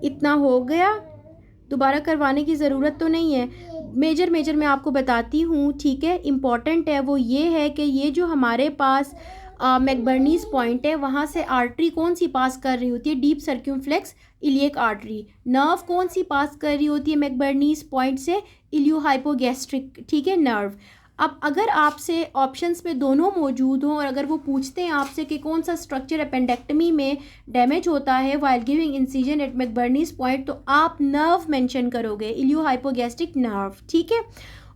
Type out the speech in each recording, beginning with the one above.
इतना हो गया, दोबारा करवाने की ज़रूरत तो नहीं है। मेजर मैं आपको बताती हूँ, ठीक है, इम्पॉर्टेंट है। वो ये है कि ये जो हमारे पास मैकबर्नीस पॉइंट है, वहाँ से आर्टरी कौन सी पास कर रही होती है? Deep circumflex iliac artery. Nerve कौन सी पास कर रही होती है मैकबर्नीस पॉइंट से? इलियो हाइपोगैस्ट्रिक, ठीक है, नर्व। अब अगर आपसे ऑप्शंस में दोनों मौजूद हों और अगर वो पूछते हैं आपसे कि कौन सा स्ट्रक्चर अपेंडेक्टमी में डैमेज होता है while giving incision at McBurney's point, तो आप नर्व मेंशन करोगे, इलियो हाइपोगैस्ट्रिक नर्व, ठीक है।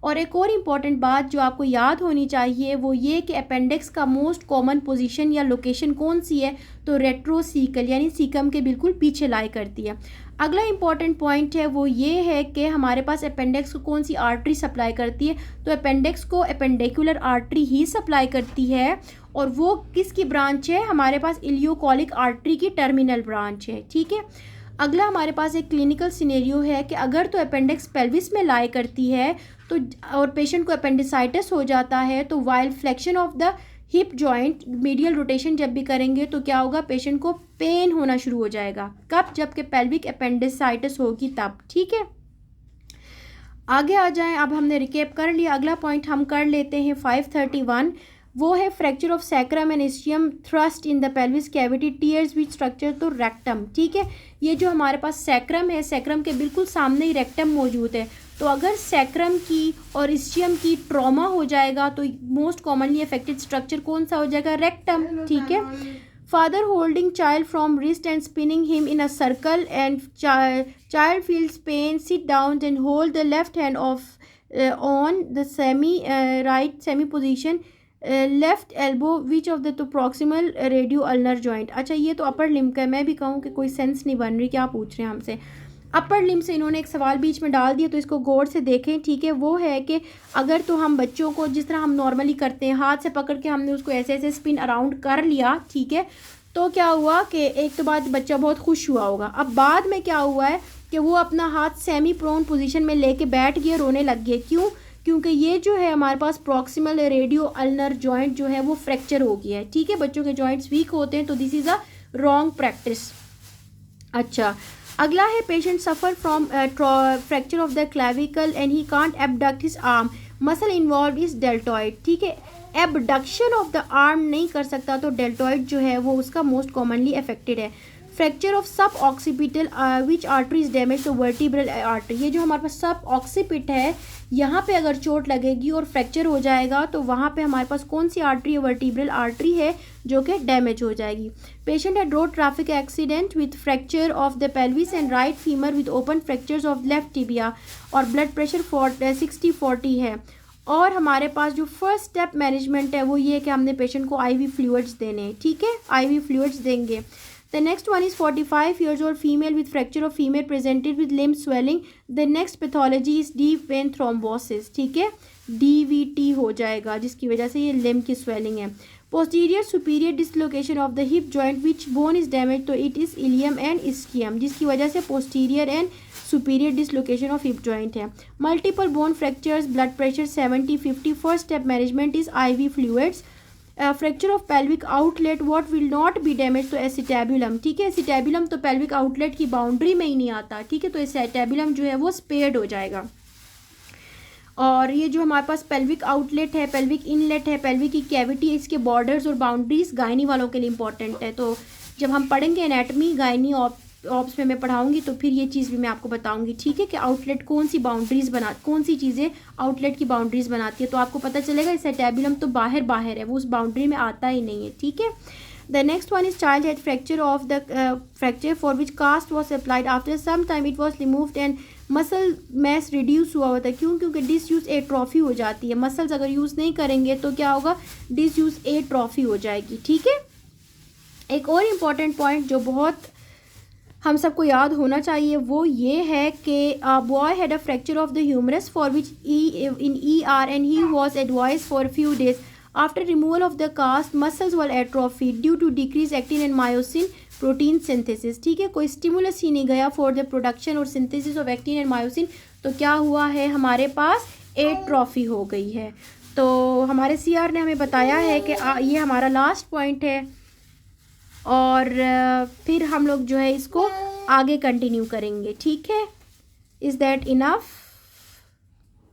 और एक और इम्पॉर्टेंट बात जो आपको याद होनी चाहिए वो ये कि अपेंडिक्स का मोस्ट कॉमन पोजीशन या लोकेशन कौन सी है? तो रेट्रोसीकल, यानी सीकम के बिल्कुल पीछे लाई करती है। अगला इम्पॉर्टेंट पॉइंट है वो ये है कि हमारे पास अपेंडिक्स को कौन सी आर्टरी सप्लाई करती है? तो अपेंडिक्स को अपेंडिकुलर आर्टरी ही सप्लाई करती है, और वो किसकी ब्रांच है? हमारे पास इलियोकोलिक आर्टरी की टर्मिनल ब्रांच है, ठीक है। अगला हमारे पास एक क्लिनिकल सिनेरियो है कि अगर तो अपेंडिक्स पेल्विस में लाई करती है तो और पेशेंट को अपेंडिसाइटिस हो जाता है, तो while flexion of the hip joint medial rotation जब भी करेंगे तो क्या होगा? पेशेंट को पेन होना शुरू हो जाएगा। कब? जबकि पेल्विक अपेंडिसाइटिस होगी तब, ठीक है। आगे आ जाएं, अब हमने रिकेप कर लिया। अगला पॉइंट हम कर लेते हैं 531, वो है fracture of sacrum and ischium thrust in the pelvis cavity tears which structure, तो रेक्टम, ठीक है। ये जो हमारे पास सैक्रम है, सैक्रम के बिल्कुल सामने ही रेक्टम मौजूद है। तो अगर सैक्रम की और इस्चियम की ट्रॉमा हो जाएगा तो मोस्ट कॉमनली अफेक्टेड स्ट्रक्चर कौन सा हो जाएगा? रेक्टम, ठीक है। Father holding child from wrist and spinning him in a circle and child feels pain, sit down and hold the left hand of on the right semi position, left elbow which of the proximal radio ulnar joint। अच्छा, ये तो upper limb का है। मैं भी कहूँ कि कोई सेंस नहीं बन रही, क्या पूछ रहे हैं हमसे? अपर लिम्ब से इन्होंने एक सवाल बीच में डाल दिया, तो इसको गौर से देखें, ठीक है। वो है कि अगर तो हम बच्चों को जिस तरह हम नॉर्मली करते हैं, हाथ से पकड़ के हमने उसको ऐसे ऐसे स्पिन अराउंड कर लिया, ठीक है, तो क्या हुआ कि एक तो बाद बच्चा बहुत खुश हुआ होगा। अब बाद में क्या हुआ है कि वो अपना हाथ सेमी प्रोन पोजीशन में लेके बैठ गया, रोने लग गया। क्यों? क्योंकि ये जो है हमारे पास प्रॉक्सिमल रेडियो अल्नर जॉइंट जो है वो फ्रैक्चर हो गया है, ठीक है। बच्चों के जॉइंट्स वीक होते हैं, तो this is a wrong practice. अच्छा, अगला है patient suffer from fracture of the clavicle and he can't abduct his arm, muscle involve is deltoid, ठीक है। एबडक्शन ऑफ द आर्म नहीं कर सकता, तो डेल्टॉइड जो है वो उसका मोस्ट कॉमनली अफेक्टेड है। फ्रैक्चर ऑफ सब occipital which artery is damage, तो वर्टिब्रल आर्टरी। ये जो हमारे पास सब ऑक्सीपिट है, यहाँ पे अगर चोट लगेगी और फ्रैक्चर हो जाएगा तो वहाँ पे हमारे पास कौन सी आर्टरी है? वर्टिब्रल आर्टरी है जो कि डैमेज हो जाएगी। पेशेंट है road traffic accident with fracture of the pelvis and right femur with open fractures of left tibia, और ब्लड प्रेशर 60-40 है। और हमारे पास जो फर्स्ट स्टेप मैनेजमेंट है वो ये है कि हमने पेशेंट को आईवी फ्लूइड्स देने हैं, ठीक है, आईवी फ्लूइड्स देंगे। The next one is 45 years old female with fracture of femur presented with limb swelling. The next pathology is deep vein thrombosis, ठीक है, DVT हो जाएगा जिसकी वजह से ये लिम्ब की स्वेलिंग है। Posterior superior dislocation of the hip joint which bone is damaged, तो it is ilium and ischium जिसकी वजह से posterior and superior dislocation of hip joint है। Multiple bone fractures, blood pressure 70-50, first step management is IV fluids। Fracture of pelvic outlet what will not be damage, तो acetabulum, ठीक है। Acetabulum तो pelvic outlet की boundary में ही नहीं आता, ठीक है, तो एसिटेबुलम जो है वो स्पेयर्ड हो जाएगा। और ये जो हमारे पास पेल्विक आउटलेट है, पेल्विक इनलेट है, पेल्विक की कैविटी है, इसके बॉर्डर्स और बाउंड्रीज गायनी वालों के लिए इंपॉर्टेंट है। तो जब हम पढ़ेंगे एनाटमी गायनी ऑप्स में मैं पढ़ाऊंगी तो फिर ये चीज़ भी मैं आपको बताऊंगी, ठीक है, कि आउटलेट कौन सी बाउंड्रीज कौन सी चीज़ें आउटलेट की बाउंड्रीज बनाती है, तो आपको पता चलेगा एसिटेबुलम तो बाहर है, वो उस बाउंड्री में आता ही नहीं है, ठीक है। The next one is child had fracture of the fracture for which cast was applied after some time it was removed and muscle mass reduce हुआ होता है। क्यों? क्योंकि डिसयूज एट्रॉफी हो जाती है। मसल्स अगर यूज़ नहीं करेंगे तो क्या होगा? डिसयूज एट्रॉफी हो जाएगी, ठीक है। एक और इम्पॉर्टेंट पॉइंट जो बहुत हम सबको याद होना चाहिए वो ये है कि boy had a fracture of the humerus for which in ER and he was advise for few days after removal of the cast muscles were atrophy due to decrease actin and myosin protein synthesis, ठीक है। कोई stimulus ही नहीं गया for the production और synthesis of actin and myosin, तो क्या हुआ है? हमारे पास एट्रॉफी हो गई है। तो हमारे CR ने हमें बताया है कि ये हमारा लास्ट पॉइंट है, और फिर हम लोग जो है इसको आगे कंटिन्यू करेंगे, ठीक है। Is that enough?